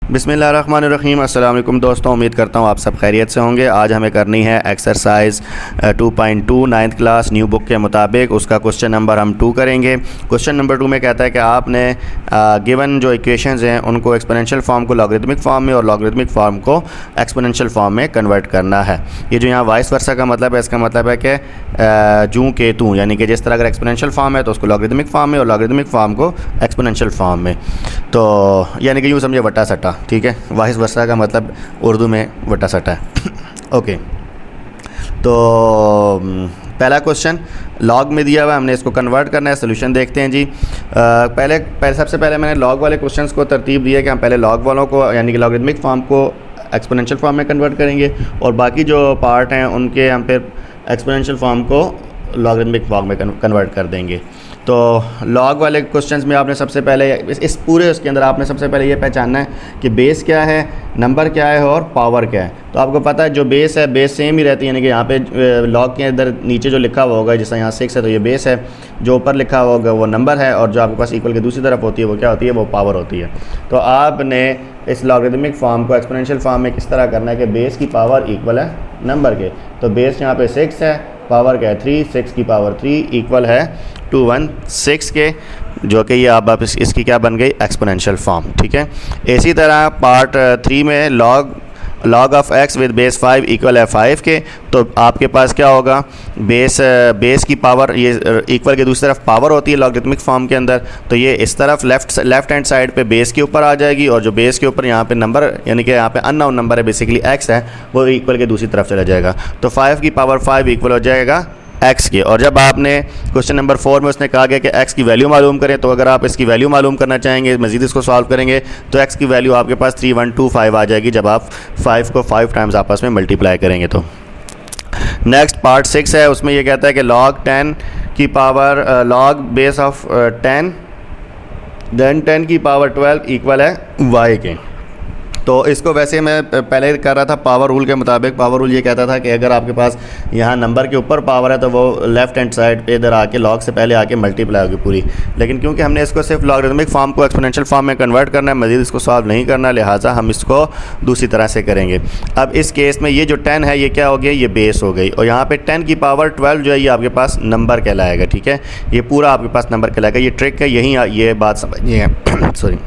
बिस्मिल्लाहिर्रहमानिर्रहीम। अस्सलाम वालेकुम दोस्तों, उम्मीद करता हूँ आप सब खैरियत से होंगे। आज हमें करनी है exercise 2.2 ninth class new book के मुताबिक। उसका क्वेश्चन नंबर हम 2 करेंगे। क्वेश्चन नंबर 2 में कहता है कि आपने गिवन जो इक्वेशंस हैं उनको एक्सपोनेंशियल फॉर्म को लॉगरिथमिक फॉर्म में और लॉगरिथमिक फॉर्म को एक्सपोनेंशियल फॉर्म में कन्वर्ट करना है। ये जो यहाँ वाइस वर्सा का मतलब है, इसका मतलब है कि जूँ के तू, यानी कि जिस तरह अगर एक्सपोनेंशियल फॉर्म है तो उसको लॉगरिथमिक फॉर्म में और लॉगरिथमिक फॉर्म को एक्सपोनेंशियल फॉर्म में। तो यानी कि यूँ समझे वटा सटा, ठीक है। वाइस वर्सा का मतलब उर्दू में वटा सटा है। ओके, तो पहला क्वेश्चन लॉग में दिया हुआ है, हमने इसको कन्वर्ट करना है। सोल्यूशन देखते हैं जी। सबसे पहले मैंने लॉग वाले क्वेश्चंस को तरतीब दी है कि हम पहले लॉग वालों को यानी कि लॉगरिथमिक फॉर्म को एक्सपोनेंशियल फॉर्म में कन्वर्ट करेंगे और बाकी जो पार्ट हैं उनके हम फिर एक्सपोनेंशियल फॉर्म को लॉगरिथमिक फॉर्म में कन्वर्ट कर देंगे। तो लॉग वाले क्वेश्चंस में आपने सबसे पहले इस पूरे उसके अंदर आपने सबसे पहले ये पहचानना है कि बेस क्या है, नंबर क्या है और पावर क्या है। तो आपको पता है जो बेस है बेस सेम ही रहती है, यानी कि यहाँ पे लॉग के अंदर नीचे जो लिखा हुआ होगा, जैसे यहाँ 6 है तो ये बेस है, जो ऊपर लिखा हुआ होगा वो नंबर है और जो आपके पास इक्वल की दूसरी तरफ होती है वो क्या होती है, वो पावर होती है। तो आपने इस लॉगरिथमिक फॉर्म को एक्सपोनेंशियल फॉर्म में किस तरह करना है कि बेस की पावर इक्वल है नंबर के। तो बेस यहाँ पे 6 है, पावर क्या है 3, 6 की पावर 3 इक्वल है 216 के, जो कि ये आप इसकी क्या बन गई, एक्सपोनेंशियल फॉर्म, ठीक है। इसी तरह पार्ट 3 में log of x with base 5 equal है 5 के। तो आपके पास क्या होगा, बेस की पावर, ये इक्वल के दूसरी तरफ पावर होती है लॉगरिथमिक फॉर्म के अंदर, तो ये इस तरफ लेफ्ट हैंड साइड पे बेस के ऊपर आ जाएगी और जो बेस के ऊपर यहाँ पे नंबर यानी कि यहाँ पे अननोन नंबर है बेसिकली एक्स है, वो इक्वल के दूसरी तरफ चला जाएगा। तो 5 की पावर 5 इक्वल हो जाएगा एक्स के। और जब आपने क्वेश्चन नंबर 4 में उसने कहा गया कि एक्स की वैल्यू मालूम करें, तो अगर आप इसकी वैल्यू मालूम करना चाहेंगे, मज़ीद इसको सॉल्व करेंगे, तो एक्स की वैल्यू आपके पास 3125 आ जाएगी जब आप 5 को 5 टाइम्स आपस में मल्टीप्लाई करेंगे। तो नेक्स्ट पार्ट 6 है, उसमें ये कहता है कि लॉग 10 की power log base of 10 then 10 की पावर 12 इक्वल है वाई के। तो इसको वैसे मैं पहले कर रहा था पावर रूल के मुताबिक। पावर रूल ये कहता था कि अगर आपके पास यहाँ नंबर के ऊपर पावर है तो वो लेफ़्ट हैंड साइड पे इधर आके लॉग से पहले आके मल्टीप्लाई होगी पूरी। लेकिन क्योंकि हमने इसको सिर्फ लॉगरिथमिक फॉर्म को एक्सपोनेंशियल फॉर्म में कन्वर्ट करना है, मज़ीद इसको सॉल्व नहीं करना, लिहाजा हम इसको दूसरी तरह से करेंगे। अब इस केस में ये जो 10 है ये क्या हो गया, ये बेस हो गई और यहाँ पर 10 की पावर 12 जो है ये आपके पास नंबर कहलाएगा, ठीक है। ये पूरा आपके पास नंबर कहलाएगा। ये ट्रिक है, यही ये बात समझिए सॉरी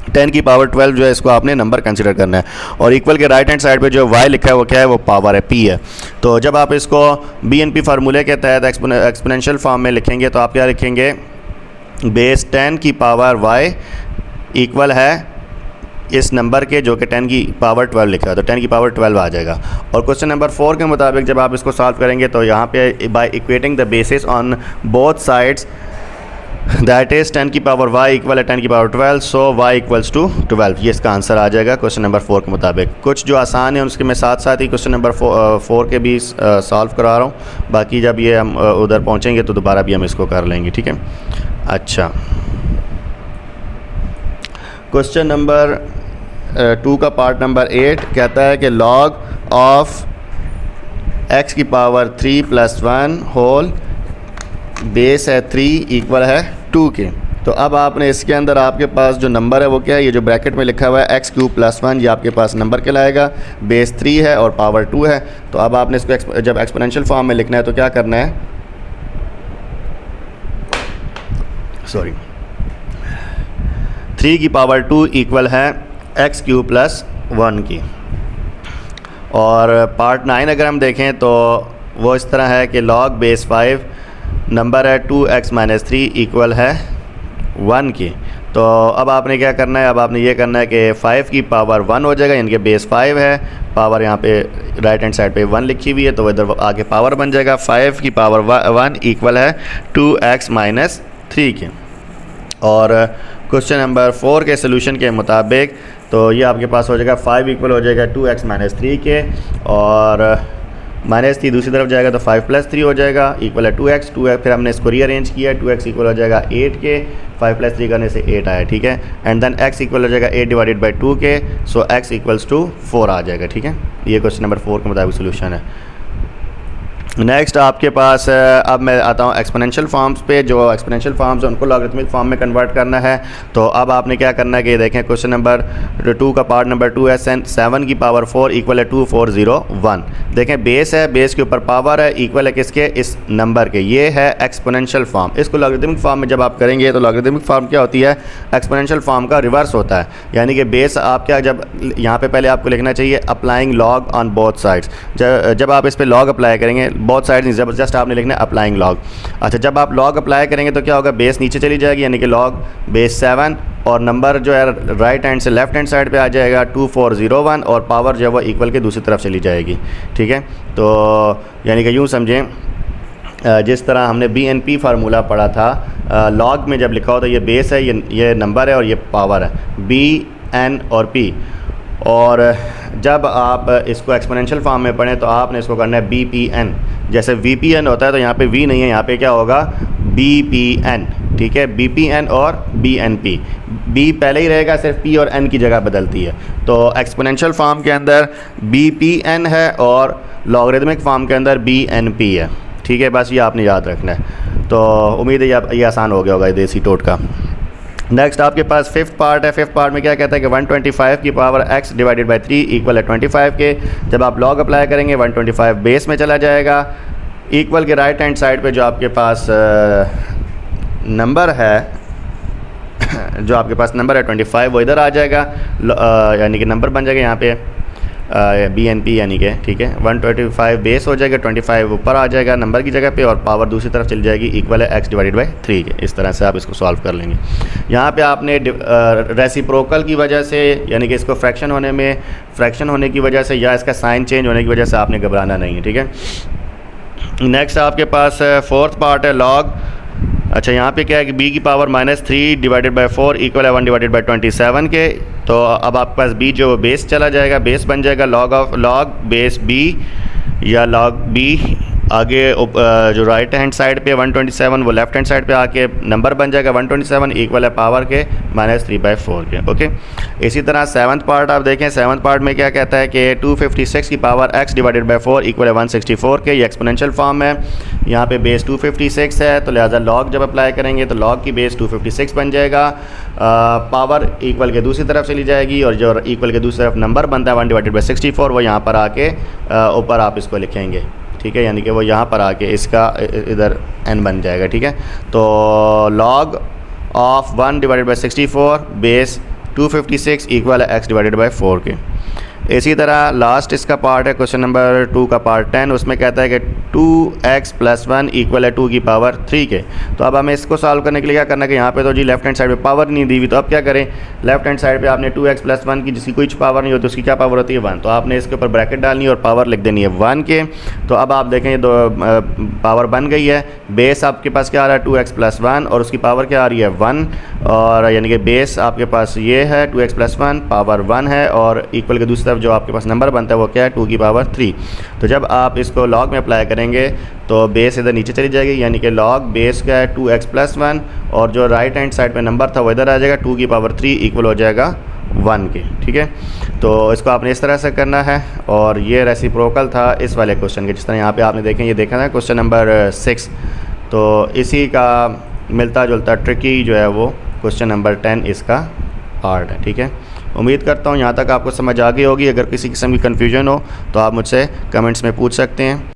10 की पावर 12 जो है इसको आपने नंबर कंसिडर करना है और इक्वल के राइट हैंड साइड पे जो y लिखा है वो क्या है, वो पावर है, p है। तो जब आप इसको BNP फार्मूले के तहत एक्सपोनेंशियल फॉर्म में लिखेंगे तो आप क्या लिखेंगे, बेस 10 की पावर y इक्वल है इस नंबर के जो कि 10 की पावर 12 लिखा है, तो 10 की पावर 12 आ जाएगा। और क्वेश्चन नंबर 4 के मुताबिक जब आप इसको सॉल्व करेंगे तो यहाँ पे by equating the basis on both sides that is 10 की पावर y इक्वल है 10 की power 12, so y equals to 12। ये इसका आंसर आ जाएगा क्वेश्चन नंबर 4 के मुताबिक। कुछ जो आसान है उसके मैं साथ साथ ही क्वेश्चन नंबर 4 के भी सॉल्व करा रहा हूँ, बाकी जब ये हम उधर पहुँचेंगे तो दोबारा भी हम इसको कर लेंगे, ठीक है। अच्छा, क्वेश्चन नंबर 2 का पार्ट नंबर 8 कहता है कि लॉग ऑफ x की पावर 3 + 1 होल बेस है 3 इक्वल है 2 के। तो अब आपने इसके अंदर आपके पास जो नंबर है वो क्या है, ये जो ब्रैकेट में लिखा हुआ है x³ + 1, ये आपके पास नंबर कहलाएगा, बेस 3 है और पावर 2 है। तो अब आपने इसको जब एक्सपोनेंशियल फॉर्म में लिखना है तो क्या करना है, सॉरी 3 की पावर 2 इक्वल है x³ + 1 की। और पार्ट 9 अगर हम देखें तो वो इस तरह है कि लॉग बेस 5 नंबर है 2x - 3 इक्वल है 1 की। तो अब आपने क्या करना है, अब आपने ये करना है कि 5 की पावर 1 हो जाएगा, यानी कि बेस 5 है, पावर यहाँ पे राइट हैंड साइड पे 1 लिखी हुई है तो इधर आगे पावर बन जाएगा। 5 की पावर 1 इक्वल है 2x - 3 के। और क्वेश्चन नंबर 4 के सोल्यूशन के मुताबिक तो ये आपके पास हो जाएगा 5 इक्वल हो जाएगा 2x - 3 के और -3 दूसरी तरफ जाएगा तो 5 + 3 हो जाएगा इक्वल है 2x। फिर हमने इसको रीअरेंज किया, 2x इक्वल हो जाएगा 8 के, 5 + 3 करने से 8 आया, ठीक है। एंड देन x इक्वल हो जाएगा 8/2 के, सो x इक्वल्स टू 4 आ जाएगा, ठीक है। ये क्वेश्चन नंबर 4 के मुताबिक सोल्यूशन है। नेक्स्ट आपके पास अब मैं आता हूँ एक्सपोनेंशियल फॉर्म्स पे। जो एक्सपोनेंशियल फॉर्म्स हैं उनको लॉगरिथमिक फॉर्म में कन्वर्ट करना है। तो अब आपने क्या करना है कि देखें क्वेश्चन नंबर 2 का पार्ट नंबर 2 है 7 की पावर 4 इक्वल है 2401। देखें बेस है, बेस के ऊपर पावर है, इक्वल है किसके, इस नंबर के। ये है एक्सपोनेंशियल फॉर्म। इसको लॉगरिथमिक फॉर्म में जब आप करेंगे तो लॉगरिथमिक फॉर्म क्या होती है, एक्सपोनेंशियल फॉर्म का रिवर्स होता है। यानी कि बेस आप क्या, जब यहाँ पे पहले आपको लिखना चाहिए applying log on both sides. जब आप इस पर लॉग अप्लाई करेंगे, बोथ साइड नहीं, जस्ट आपने लिखना है अप्लाइंग लॉग। अच्छा, जब आप लॉग अप्लाई करेंगे तो क्या होगा, बेस नीचे चली जाएगी, यानी कि लॉग बेस 7 और नंबर जो है राइट हैंड से लेफ्ट हैंड साइड पे आ जाएगा 2401 और पावर जो है वो इक्वल के दूसरी तरफ चली जाएगी। ठीक है, तो यानी कि यूँ समझें जिस तरह हमने BNP फार्मूला पढ़ा था, लॉग में जब लिखा हो तो ये बेस है, ये नंबर है और ये पावर है, BN और P। और जब आप इसको एक्सपोनेंशियल फॉर्म में पढ़ें तो आपने इसको करना है BPN। जैसे VPN होता है तो यहाँ पे V नहीं है, यहाँ पे क्या होगा BPN। ठीक है, BPN और BNP, B पहले ही रहेगा, सिर्फ P और N की जगह बदलती है। तो एक्सपोनेंशियल फॉर्म के अंदर BPN है और लॉगरिथमिक फॉर्म के अंदर BNP है। ठीक है, बस ये आपने याद रखना है। तो उम्मीद है ये आसान हो गया होगा देसी टोट का। नेक्स्ट आपके पास फिफ्थ पार्ट है। फिफ्थ पार्ट में क्या कहता है कि 125 की power x divided by 3 equal है 25 के। जब आप लॉग अप्लाई करेंगे 125 बेस में चला जाएगा, इक्वल के राइट हैंड साइड पे जो आपके पास नंबर है जो आपके पास नंबर है 25 वो इधर आ जाएगा, यानी कि नंबर बन जाएगा यहाँ पे BNP यानी कि। ठीक है, 125 बेस हो जाएगा, 25 ऊपर आ जाएगा नंबर की जगह पे और पावर दूसरी तरफ चली जाएगी, इक्वल है x डिवाइडेड बाई 3 के। इस तरह से आप इसको सॉल्व कर लेंगे। यहाँ पे आपने रेसिप्रोकल की वजह से, यानी कि इसको फ्रैक्शन होने की वजह से या इसका साइन चेंज होने की वजह से आपने घबराना नहीं है। ठीक है, नेक्स्ट आपके पास फोर्थ पार्ट है लॉग। अच्छा, यहाँ पे क्या है कि b की पावर -3 डिवाइडेड बाई 4 इक्वल है 1 डिवाइडेड बाई 27 के। तो अब आपके पास b जो बेस चला जाएगा, बेस बन जाएगा लॉग बेस b या लॉग b। आगे जो राइट हैंड साइड पे 127 वो लेफ्ट हैंड साइड पे आके नंबर बन जाएगा 127 इक्वल है पावर के -3/4 के। ओके, इसी तरह सेवन्थ पार्ट आप देखें। सेवन्थ पार्ट में क्या कहता है कि 256 की power x divided by 4 equal है 164 के। ये एक्सपोनेंशियल फॉर्म है, यहाँ पे बेस 256 है तो लिहाजा लॉग जब अप्लाई करेंगे तो लॉग की बेस 256 बन जाएगा, पावर इक्वल के दूसरी तरफ चली जाएगी और जो इक्वल के दूसरी तरफ नंबर बनता है 1 डिवाइडेड बाई 64 वो यहाँ पर आके ऊपर आप इसको लिखेंगे। ठीक है, यानी कि वो यहाँ पर आके इसका इधर n बन जाएगा। ठीक है, तो log of 1 divided by 64 base 256 equal है x डिवाइडेड बाई 4 के। इसी तरह लास्ट इसका पार्ट है क्वेश्चन नंबर 2 का पार्ट 10। उसमें कहता है कि 2x + 1 इक्वल है 2 की पावर 3 के। तो अब हमें इसको सॉल्व करने के लिए क्या करना है कि यहाँ पे तो जी लेफ्ट हैंड साइड पे पावर नहीं दी हुई, तो अब क्या करें, लेफ्ट हैंड साइड पे आपने 2x + 1 की जिसकी कोई पावर नहीं होती उसकी क्या पावर होती है 1, तो आपने इसके ऊपर ब्रैकेट डालनी है और पावर लिख देनी है 1 के। तो अब आप देखें दो पावर बन गई है। बेस आपके पास क्या आ रहा है 2x + 1 और उसकी पावर क्या आ रही है 1, और यानी कि बेस आपके पास ये है 2x + 1 पावर 1 है और इक्वल के दूसरी तरफ जो आपके पास नंबर बनता है वो क्या है 2 की पावर 3। तो जब आप इसको लॉग में अप्लाई करेंगे तो बेस इधर नीचे चली जाएगी, यानी कि लॉग बेस का है 2x + 1 और जो राइट हैंड साइड पे नंबर था वो इधर आ जाएगा 2 की पावर 3 इक्वल हो जाएगा 1 के। ठीक है, तो इसको आपने इस तरह से करना है और ये रेसिप्रोकल था इस वाले क्वेश्चन के। जिस तरह यहाँ पे आपने देखें, ये देखा था क्वेश्चन नंबर 6, तो इसी का मिलता जुलता ट्रिकी जो है वो क्वेश्चन नंबर 10 इसका पार्ट है। ठीक है, उम्मीद करता हूँ यहाँ तक आपको समझ आ गई होगी। अगर किसी किस्म की कन्फ्यूजन हो तो आप मुझसे कमेंट्स में पूछ सकते हैं।